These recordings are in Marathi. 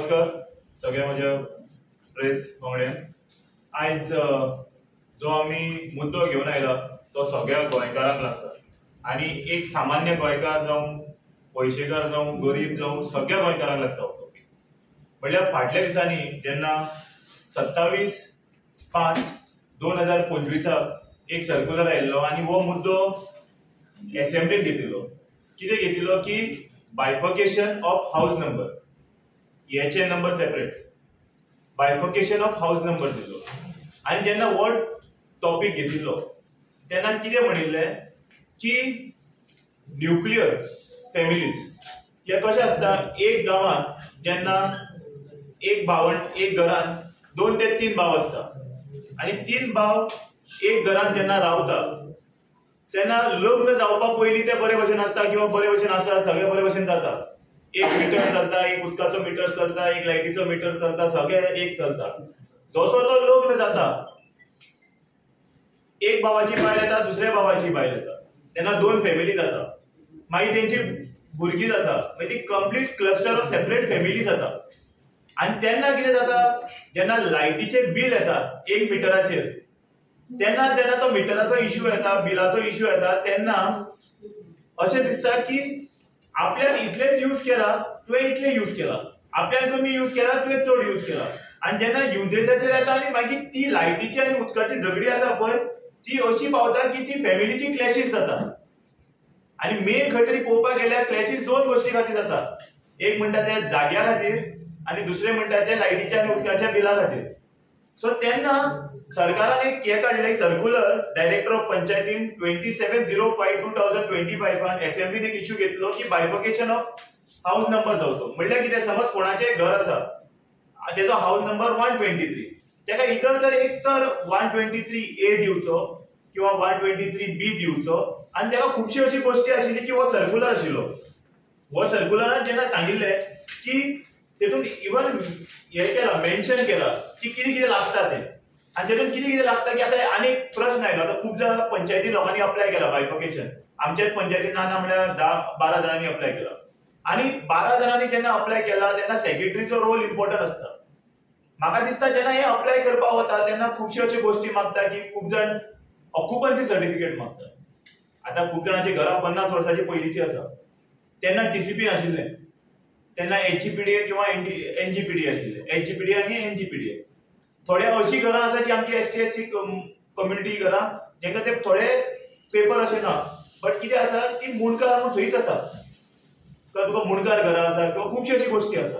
नमस्कार सगळ्या माझ्या प्रेस वांगड्यांक। आयज जो आमी मुद्दो घेवन आयला तो सगळ्या गोंयकारांक लागता आणि एक सामान्य गोंयकार जावं पयशेकार जावं गरीब जावं सगळ्या गोंयकारांक लागता हो टॉपिक। म्हणल्यार फाटल्या दिसांनी जेन्ना 27/5/2025 एक सर्क्युलर आयिल्लो आणि हो मुद्दो असेंब्लीन घेतिल्लो। कितें घेतिल्लो की बायफर्केशन ऑफ हाऊस नंबर, याचे number separate, bifurcation of house number दिल्लो। आणि जेन्ना हो टॉपिक घेतिल्लो तेन्ना कितें म्हणिल्लें की न्यूक्लियर फॅमिलीज हे कशें आसता, एक गांवांत जेन्ना एक भावंड एक घरान 2 ते 3 भाव आसता आणि 3 भाव एक घरान जेन्ना रावता तेन्ना लग्न जावपा पयलीं ते बरे भशेन आसता किंवा बरे भशेन आसा, सगळे बरे भशेन जाता। एक मिटर चलता, एक उदकाचो मिटर चलता, एक लायटीचो मिटर चलता, सगळे एक चलता। जसो तो लग्न जाता एक भावाची बायल येता, दुसऱ्या भावाची बायल येता, तेन्ना 2 फॅमिली जाता, मागीर तेंची भुरगीं जाता, मागीर ती complete cluster of separate family जाता। आणि तेन्ना कितें जाता, जेन्ना लायटीचें बिल येता 1 मिटराचेर तेन्ना तो मिटराचो इश्यू येता, बिलाचो इश्यू येता, तेन्ना अशें दिसता की आपल्याक इतलेच यूज केला तुवें इतले यूज केला, आपल्यान कमी यूज केला तुवें चड यूज केला। आणि जेन्ना युजेजाचेर येता आणि मागीर ती लायटीची आनी उदकाची झगडी आसा पळय ती अशी पावता की ती फॅमिलीची क्लॅशीस जाता। आणि मेन खंय तरी पळोवपाक गेल्यार क्लॅशीस 2 गोष्टी खातीर जाता, एक म्हणटा ते जाग्या खातीर आणि दुसरे म्हणटा ते लायटीच्या आनी उदकाच्या बिला खातीर। सो तेन्ना सरकारान एक हे काडलें सर्क्युलर डायरेक्टर ऑफ पंचायतीन 27/05/2025 असेंब्लीन एक इश्यू घेतलो की बायफर्केशन ऑफ हाऊस नंबर जावचो। म्हणल्यार कितें, समज कोणाचें घर आसा तेजो हाऊस नंबर 123, तेका इतर तर एक तर 123A दिवचो किंवा 123B दिवचो। आणि तेका खुबशी अशी गोष्टी आशिल्ली की हो सर्क्युलर आशिल्लो, हो सर्क्युलरान जेन्ना सांगिल्लें की तेतून इवन हे केला, मेन्शन केला की कितें कितें लागता ते, आणि तेतून कितें कितें लागता की आतां आनीक प्रश्न आयलो। आतां खूब पंचायती लोकांनी अप्लाय केला बायफर्केशन, आमच्याच पंचायतीन ना म्हणल्यार 10-12 जाणांनी अप्लाय केला। आणि 12 जाणांनी जेन्ना अप्लाय केला तेन्ना सेक्रेटरीचो रोल इम्पॉर्टंट आसता। म्हाका दिसता जेन्ना हे अप्लाय करपाक वता तेन्ना खुबशी अशी गोष्टी मागता की खूब जाण ऑक्युपन्सी सर्टिफिकेट मागता। आतां खूब जाणांची घरां 50 वर्सांची पयलींची आसा, तेन्ना टीसीपी नाशिल्लें, तेन्ना एचजीपीडीए किंवा एनजीपीडीए आशिल्ले, एचजीपीडीए आणि एनजीपीडीए। थोडे अशी घरां आसा की आमची एसटी कम्युनिटी घरां जेंका ते थोडे पेपर अशें ना, बट कितें आसा ती मुणकार म्हणून थंयच आसा, तुका मुणकार घरां आसा किंवा खुबशी अशी गोष्टी आसा।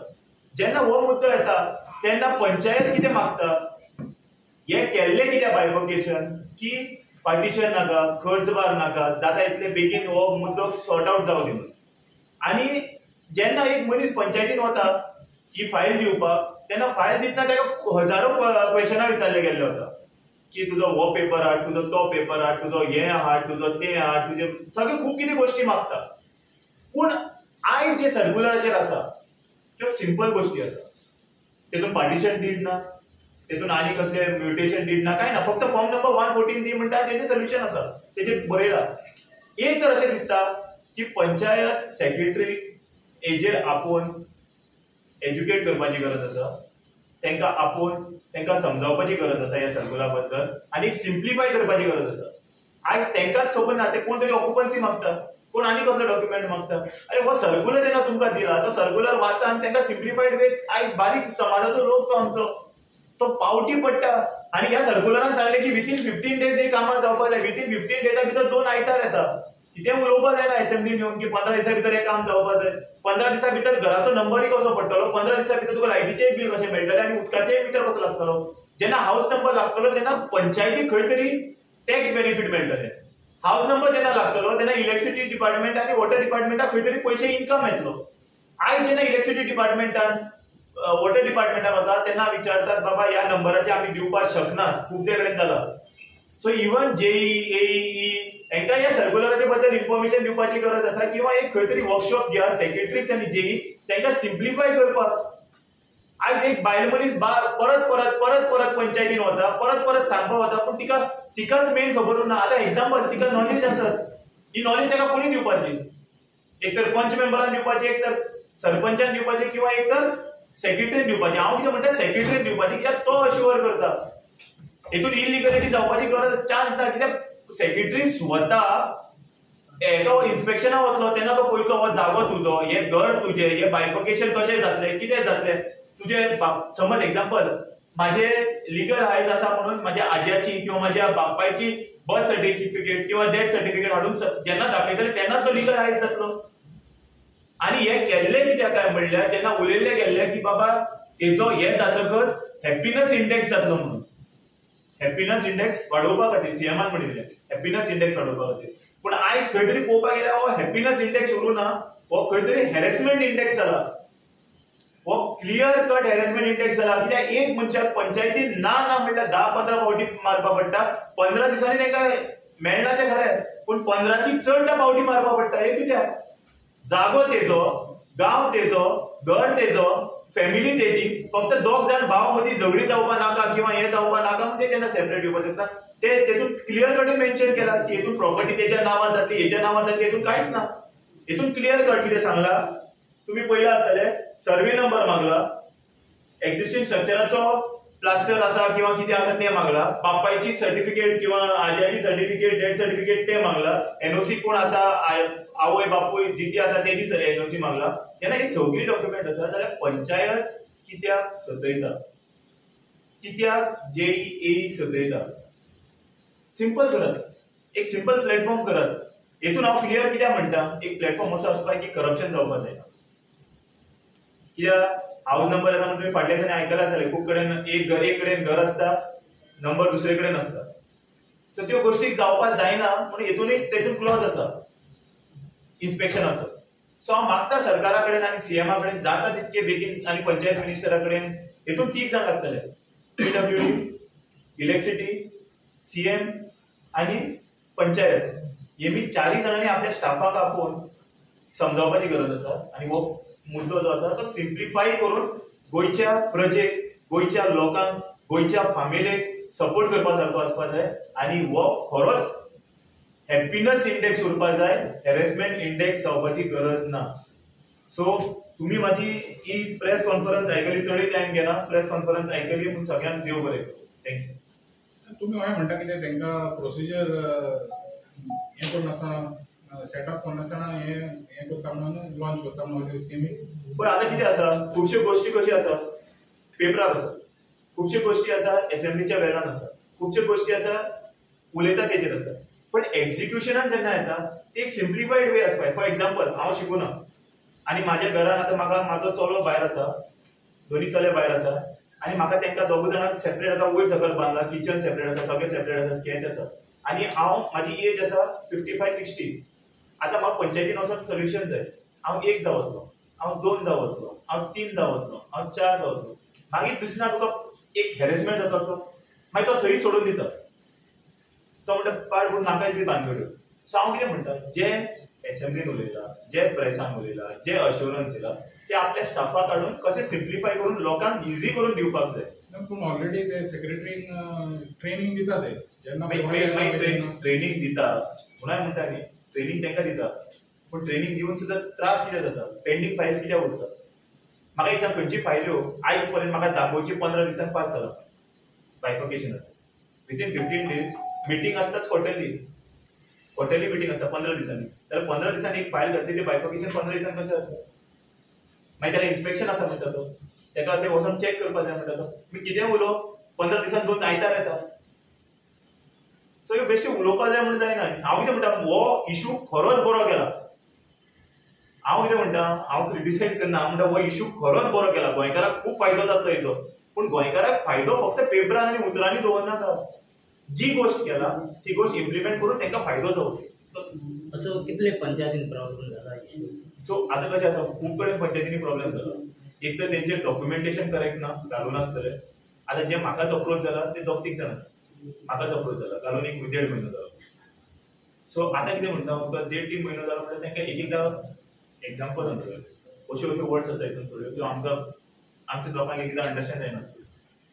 जेन्ना हो मुद्दो येता तेन्ना पंचायत कितें मागता, हे केल्लें कितें बायफर्केशन की पार्टिशन नाका, खर्च बार नाका, जाता इतले बेगीन हो मुद्दो सॉर्ट आउट जावं दिवन। आणि जेन्ना एक मनीस पंचायतीन वता ही फायल दिवपाक तेन्ना फायल दितना ताका हजारो क्वेशनां विचारले गेल्ले वता की तुजो हो पेपर हाड, तुजो तो पेपर हाड, तुजो हे हाड, तुजो ते हाड, तुजे सगळे खूब कितें गोष्टी मागता। पूण आयज जे सर्क्युलराचेर आसा त्यो सिंपल गोष्टी आसा, तेतून पार्टिशन डीड ना, तेतून आनी कसले म्युटेशन डीड ना, काय ना, फक्त फॉर्म नंबर 114 दी म्हणटा तेजें सोल्युशन आसा, तेजेर बरयला। एक तर अशें दिसता की पंचायत सेक्रेटरी हेजेर आपोवन एज्युकेट करपाची गरज आसा, तांकां आपोवन तांकां समजावपाची गरज आसा ह्या सर्क्युलरा बद्दल, आनी सिम्प्लिफाय करपाची गरज आसा। आयज तांकांच खबर ना, ते कोण तरी ऑक्युपन्सी मागता, कोण आनी कसलो डॉक्युमेंट मागता। अरे हो सर्क्युलर जेन्ना तुमकां दिला तो सर्क्युलर वाचा आनी तांकां सिम्प्लिफायड वे, आयज बारीक समाजाचो लोक तो आमचो तो पावटी पडटा। आणि ह्या सर्क्युलरान सांगलें की विथीन 15 डेज ही कामां जावपा जाय, विथीन 15 डेजा भितर 2 आयतार येता, कितें उलोवपा जायना असेंब्लीन येवन की 15 दिसा भितर हें काम जावपा जाय। 15 दिसा भितर घराचो नंबरय कसो पडटलो, 15 दिसा भितर तुका लायटीचेंय बिल कशें मेळटलें आनी उदकाचेय मिटर कसो लागतलो। जेन्ना हाऊस नंबर लागतलो तेन्ना पंचायतीक खंय तरी टॅक्स बेनिफीट मेळटलें, हाऊस नंबर जेन्ना लागतलो तेन्ना इलेक्ट्रिसिटी डिपार्टमेंट आनी वॉटर डिपार्टमेंटाक खंय तरी पयशे इन्कम येतलो। आयज जेन्ना इलेक्ट्रिसिटी डिपार्टमेंटान वॉटर डिपार्टमेंटान वता तेन्ना विचारतात बाबा ह्या नंबराचे आमी दिवपाक शकनात, खूब कडेन जाला। सो इवन जेई एई हांकां ह्या सर्क्युलराचे बद्दल इन्फॉर्मेशन दिवपाची गरज आसा किंवा एक खंय तरी वर्कशॉप घ्या सेक्रेटरीक्स आनी जेई तांकां सिम्प्लिफाय करपाक। आयज एक बायल मनीस परत परत परत परत पंचायतीन वता, परत परत सांगपाक वता, पूण तिकाच मेन खबर उरना। आतां एक्झाम्पल तिका नॉलेज आसत, ही नॉलेज ताका कोणी दिवपाची, एक तर पंच मेंबरान दिवपाची, एक तर सरपंचान दिवपाची किंवा एक तर सेक्रेटरीन दिवपाची. हांव कितें म्हणटा सेक्रेटरीन दिवपाची, कित्याक तो अश्युअर करता. हेतून इलिगलिटी जावपाची गरज चान्स ना, कित्याक सेक्रेटरी स्वता एका इन्स्पेक्शना वतलो तेन्ना तो पळयतलो हो जागो तुजो, हे घर तुजें, हे बायफर्केशन कशें जातलें, कितें जातलें तुजें. समज एक्झाम्पल माझे लिगल हायज आसा म्हणून माझ्या आज्याची किंवा माझ्या बापायची बर्थ सर्टिफिकेट किंवा डेथ सर्टिफिकेट हाडून जेन्ना दाखयतले तेन्नाच तो लिगल हायज जातलो. आणि हे केल्ले कित्याक काय म्हणल्यार जेन्ना उलयल्ले गेल्ले की बाबा हेजो हे जातकच हॅपीनेस इंडेक्स जातलो म्हणून. हॅपीनेस इंडेक्स वाडोवपा खातीर सीएमान म्हणिल्लें हॅपीनेस इंडेक्स वाडोवपा खातीर. पूण आयज खंय तरी पळोवपाक गेल्यार हो हॅपीनेस इंडेक्स उरूं ना, हो खंय तरी हॅरेसमेंट इंडेक्स जाला. हो क्लियर कट हॅरेसमेंट इंडेक्स जाला. कित्याक एक मनशाक पंचायतीन ना ना म्हणल्यार 10-15 फावटी मारपा पडटा. 15 दिसांनी ताका मेळना तें खरें, पूण 15नी चड फावटी मारपा पडटा. हे कित्याक जागो तेजो, गांव तेजो, घर तेजो, फॅमिली तेजी. फक्त दोग जाण भाव मदीं झगडी जावपा नाका किंवा हे जावपा नाका म्हणजे तेन्ना सेपरेट दिवपा शकता. ते तेतून क्लियर कट मेन्शन केला की हेतून प्रॉपर्टी तेज्या नांवार जातली, हेज्या नांवार जातली. हेतून कांयच ना. हेतून क्लियर कट कितें सांगला तुम्ही पयला आसतले सर्वे नंबर मागला, एक्झिस्टिंग स्ट्रक्चराचो प्लास्टर आसा किंवा कितें आसा तें मागला, बापायची सर्टिफिकेट किंवा आज्याची सर्टिफिकेट, डेथ सर्टिफिकेट तें मागला, एनओसी कोण आसा आवय बापूय जिती आसा तेजी एनओसी मागला. जेन्ना ही सगळी डॉक्युमेंट आसा जाल्यार पंचायत कित्याक सतयता, कित्याक जेई सतयता. सिंपल करत, एक सिंपल प्लॅटफॉर्म करत. हेतून हांव क्लियर कित्याक म्हणटा एक प्लॅटफॉर्म असो आसपाक की करप्शन जावपाक जायना. कित्याक हाऊस नंबर आसा म्हणून तुम्ही फाटल्या दिसांनी आयकलां आसतलें खूब कडेन एक कडेन घर आसता, नंबर दुसरे कडेन आसता. सो त्यो गोश्टी जावपाक जायना म्हणून हेतूनय तेतून क्लॉज आसा इन्स्पेक्शनाचो. सो हांव मागता सरकारा कडेन आनी सीएमा कडेन जाता तितके बेगीन आनी पंचायत मिनिस्टरा कडेन हेतून 3 जाण लागतले. पीडब्ल्यूडी, इलेक्ट्रिसिटी, सीएम आनी पंचायत. हे मी 4 जाणांनी आपल्या स्टाफाक आपोवन समजावपाची गरज आसा. आनी हो मुद्दो जो आसा तो सिम्प्लिफाय करून गोंयच्या प्रजेक, गोंयच्या लोकांक, गोंयच्या फामिलीक सपोर्ट करपा सारको आसपा जाय. आनी हो खरोच हॅपीनेस इंडेक्स उरपा जाय, हॅरेसमेंट इंडेक्स जावपाची गरज ना. सो तुम्ही माझी ही प्रेस कॉन्फरन्स आयकली, चडय टायम घेना, प्रेस कॉन्फरन्स आयकली म्हणून सगळ्यांक देव बरें करूं. थँक्यू. तुम्ही अशें म्हणटा कितें तांकां प्रोसिजर हें करून आसा सेटअप करून आसतना हें करता म्हणून लॉन्च करता म्हणून स्किमी. पण आतां कितें आसा खुबश्यो गोश्टी कश्यो आसा पेपरार आसा, खुबश्यो गोश्टी आसा एसेंब्लीच्या वेळान आसा, खुबश्यो गोश्टी आसा उलयता तेजेर आसा. पण एक्झिक्युशनान जेन्ना येता ती एक सिम्प्लिफाईड वे आसपाक. फॉर एक्झाम्पल हांव शिकूना आनी म्हाज्या घरान आतां म्हाजो चलो भायर आसा, दोनी चले भायर आसा आनी म्हाका तांकां दोग जाणांक सेपरेट आतां वयर सकयल बांदला, किचन सेपरेट आसा, सगळें सेपरेट आसा, स्केच आसा. आनी हांव म्हाजी एज आसा 55-60. आतां म्हाका पंचायतीन वचून सोल्युशन जाय. हांव 1 वतलो, हांव 2 वतलो, हांव 3 वतलो, हांव 4 वतलो. मागीर दिसना तुका एक हॅरेसमेंट जाता असो, मागीर तो थंय सोडून दिता. तो म्हणटा पाड करून नाका ती भानगड्यो. सो हांव कितें म्हणटा जे एसेंब्लीन उलयला, जे प्रेसान उलयला, जे अश्युरन्स दिला ते आपल्या स्टाफाक काडून कशें सिम्प्लिफाय करून लोकांक इजी करून दिवपाक जाय. पूण ऑलरेडी ते सेक्रेटरीन ट्रेनिंग दिता ते जेन्ना ट्रेनिंग दिता म्हणून म्हणटा न्ही ट्रेनिंग तांकां दिता. पूण ट्रेनिंग दिवन सुद्दां त्रास कितें जाता, पेंडींग फायल्स कित्याक उरता. म्हाका एक सांग खंयची फायल्यो आयज पर्यंत म्हाका दाखोवची 15 दिसांक पास जाला बायफर्केशनाचो. विथीन 15 days मिटींग आसताच क्वार्टरली मिटींग आसता 15 दिसांनी. जाल्यार 15 दिसांनी एक फायल घातली ते बायफर्केशन 15 दिसांक कशें जाता. मागीर ताका इन्स्पेक्शन आसा म्हणटा तो, ताका ते वचून चॅक करपा जाय म्हणटा तो. मी कितें उलो 15 दिसांक 2 आयतार येता. सो ह्यो बेश्टी उलोवपा जाय म्हणून जायना. हांव कितें म्हणटा हो इशू खरोच बरो केला. हांव कितें म्हणटा हांव क्रिटिसायज करना, हांव म्हणटा हो इशू खरोच बरो केला, गोंयकाराक खूब फायदो जातलो हेचो. पूण गोंयकाराक फायदो फक्त पेपरान आनी उतरांनी दवरनाका. जी गोष्ट केला ती गोष्ट इम्प्लिमेंट करून तांकां फायदो जावचो. असो कितले पंचायतीन प्रॉब्लेम जाला इशू. सो आतां कशें आसा खूब कडेन पंचायतींनी प्रॉब्लेम जाला. एक तर तेंचें डॉक्युमेंटेशन करेक्ट ना, घालून आसतलें. आतां जे म्हाकाच अप्रोच जाला ते 2-3 जाण आसा. म्हाकाच अप्रोच जाला, घालून 1-1.5 म्हयनो जालो. सो आतां कितें म्हणटा तुका 1.5-3 म्हयनो जालो म्हणल्यार तांकां एकदां एक्झाम्पल अश्यो अश्यो वर्ड्स आसा हितून थोड्यो त्यो आमकां आमच्या लोकांक एकदां अंडरस्टँड जायनासल्यो.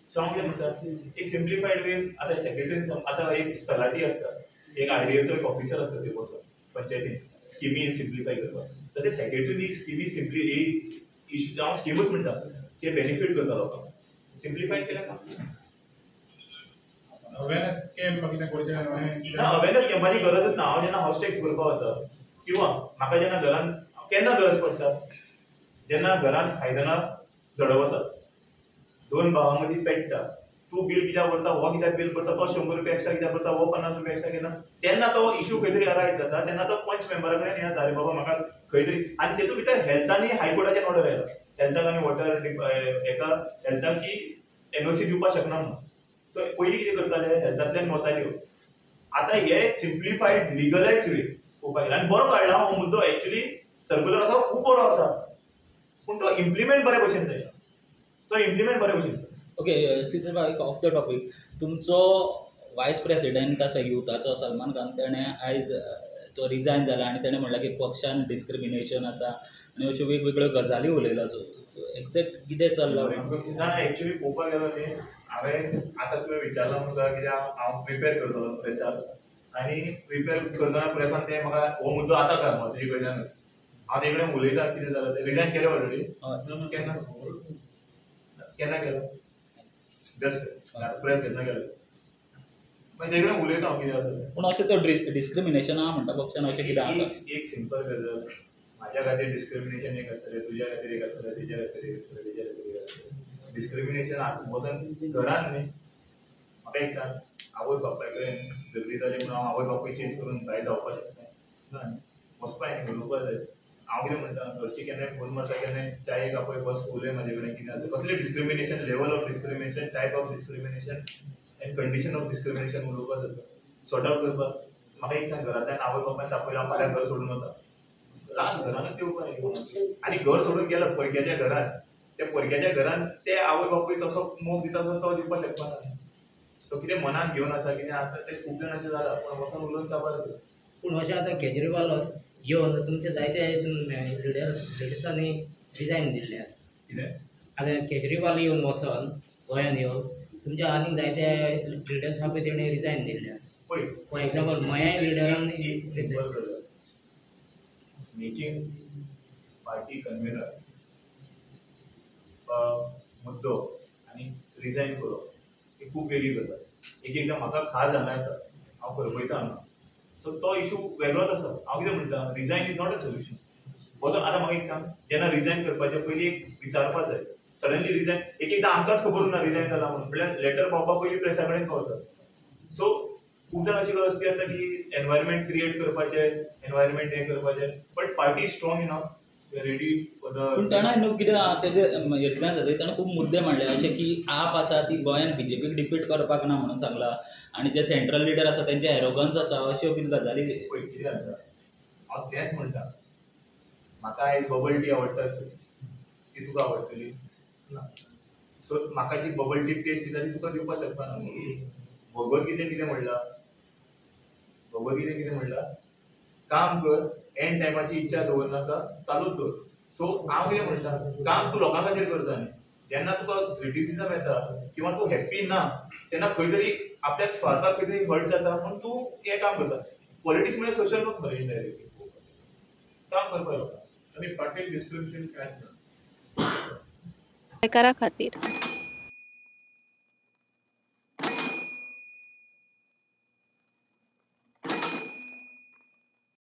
सो हांव कितें म्हणटा एक सिम्प्लिफायड वे. आतां सेक्रेटरीन आतां एक तलाटी आसता, एक आयडीएचो एक ऑफिसर आसता ते बसून पंचायतीन स्किमी सिम्प्लिफाय करपाक. तशें सेक्रेटरीन ही स्किमी हांव स्किमूच म्हणटा ते बेनिफीट करता लोकांक सिम्प्लिफायड केलें ना. अवेरनेस कॅम्प कितें करचें ना अवेरनेस कॅम्पाची गरजच ना. हांव जेन्ना हावस टॅक्स भरपाक वता किंवा म्हाका जेन्ना घरान केन्ना गरज पडटा जेन्ना घरान आयदनां जडवता 2 भावां मदीं पेट्टा तूं बिल कित्याक भरता हो कित्याक बिल भरता तो 100 रुपया एक्स्ट्रा कित्याक भरता हो 50 रुपया एक्स्ट्रा केन्ना तेन्ना तो इश्यू खंय तरी अरायज जाता तेन्ना तो पंच मेंबरा कडेन येता अरे बाबा म्हाका खंय तरी आनी तेतूंत भितर हेल्थानी हायकोर्टाचें ऑर्डर आयला हेल्थाक आनी वॉटर हेका हेल्थाक की एनओसी दिवपाक शकना म्हणून. सो पयलीं कितें करताले हेल्थांतल्यान वताल्यो आतां हे सिम्प्लिफायड लिगलायज वे पळोवपाक गेल्यार आनी बरो काडला हो मुद्दो एक्चुअली सर्क्युलर आसा खूब बरो आसा पूण तो इम्प्लिमेंट बरे भशेन जायना. तो इम्प्लिमेंट बरे भशेन ओके सिद्धार्थ भाई ऑफ द टॉपिक तुमचो वायस प्रेसिडेंट आसा युथाचो सलमान खान तेणें आयज तो रिजायन जाला आनी तेणें म्हणलां की पक्षान डिस्क्रिमिनेशन आसा आनी अश्यो वेगवेगळ्यो गजाली उलयला. सो एक्झॅक्ट कितें चल्लां ना एक्चुअली पळोवपाक गेलो न्ही हांवें आतां तुवें विचारला म्हणून कित्याक हांव प्रिपेर करतलो प्रेसाक आनी प्रिपेर करतना प्रेसान ते म्हाका हो मुद्दो आतां कळ्ळो तुजे कडल्यानच. हांव तेजे कडेन उलयता कितें जालां तें रिजायन केलें ऑलरेडी केन्ना केन्ना केलो जस्ट प्रेस केन्ना केलो मागीर तेजे कडेन उलयता हांव कितें आसा तें. पूण अशें तो डिस्क्रिमिनेशन आहा म्हणटा पक्षान अशें कितें आसा एक सिंपल गजाल म्हाज्या खातीर डिस्क्रिमिनेशन एक आसतलें तुज्या खातीर एक आसतलें तेज्या खातीर एक आसतलें तेज्या खातीर एक आसतलें. डिस्क्रिमिनेशन वचून घरान न्ही म्हाका एक सांग आवय बापाय कडेन झगडी जाली म्हणून हांव आवय बापूय चेंज करून भायर धांवपाक शकना ना वचपाय न्ही उलोवपाक जाय. हांव कितें म्हणटा हरशीं केन्नाय फोन मारता केन्नाय चायेक आपय बस उलय म्हाजे कडेन कितें आसा कसलें discrimination level of discrimination type of discrimination end condition of discrimination उलोवपाक जाता सॉर्ट आउट करपाक. म्हाका एक सांग घरांतल्यान आवय बापायन तापयला हांव फाल्यां घर सोडून वता लास्ट घरानूच येवपाक आनी घर सोडून गेलो परक्याच्या घरान त्या परक्याच्या घरान ते आवय बापूय तसो मोग दिता तसो तो दिवपाक शकपाना. तो कितें मनान घेवन आसा कितें आसा तें खूब जाण अशें जाला पूण वचून उलोवन काबार जाता. पूण अशें आतां केजरीवाल येवन तुमचे जायते लिडर्सांनी रिजायन दिल्ले आसा. कितें आतां केजरीवाल येवन वचोन गोंयान येवन तुमच्या आनीक जायते लिडर्स आहा पळय तेणी रिजायन दिल्ले आसा. पळय फॉर एग्जाम्पल मया लिडरांनी एक सिंपल गजाल मेकिंग पार्टी कन्व्हेनर मुद्दो आनी रिजायन करप ही खूब वेगळी गजाल. एकदां म्हाका खाज हांगा येता हांव खरपयता हांगा सो तो इशू वेगळोच आसा. हांव कितें म्हणटा resign is not a solution. वचोन आतां म्हाका एक सांग जेन्ना रिजायन करपाचे पयलीं एक विचारपाक जाय सडनली रिजायन एकदां आमकांच खबर उरना रिजायन जाला म्हणून म्हळ्यार लेटर पावपा पयलीं प्रेसा कडेन पावता. सो खूब जाण अशी गरज आसता की एनवायरमेंट क्रिएट करपाचें एनवायरमेंट हें करपाचें but party strong enough ready for the. पूण ताणें न्हू कितें तेजे रिजायन जातकीर ताणें खूब मुद्दे मांडले अशें की आप आसा ती गोंयान बीजेपीक डिफीट करपाक ना म्हणून सांगला आनी जे सेंट्रल लिडर आसा तेंचे एरोगन्स आसा अश्यो बीन गजाली. पळय कितें आसा हांव तेंच म्हणटा म्हाका आयज बबल टी आवडटा आसतली ती तुका आवडटली ना. सो म्हाका जी बबल टी टेस्ट दिता ती तुका दिवपाक शकपाना. भगवतगीतेन कितें म्हणलां भगवतगीतेन कितें म्हणलां काम कर एंड टायमाची इच्छा दवरनाका चालूच दवर. सो हांव कितें म्हणटा काम तूं लोकां खातीर करता न्ही जेन्ना तुका क्रिटिसिजम येता किंवा तूं हॅप्पी ना तेन्ना खंय तरी आपल्याक स्वार्थाक खंय तरी हर्ट जाता म्हणून तूं हें काम करता. पॉलिटिक्स म्हणजे सोशल वर्क मरे इनडायरेक्टली काम करपाक लोकांक आनी पार्टी डिस्क्रिमिनेशन कांयच ना करा खातीर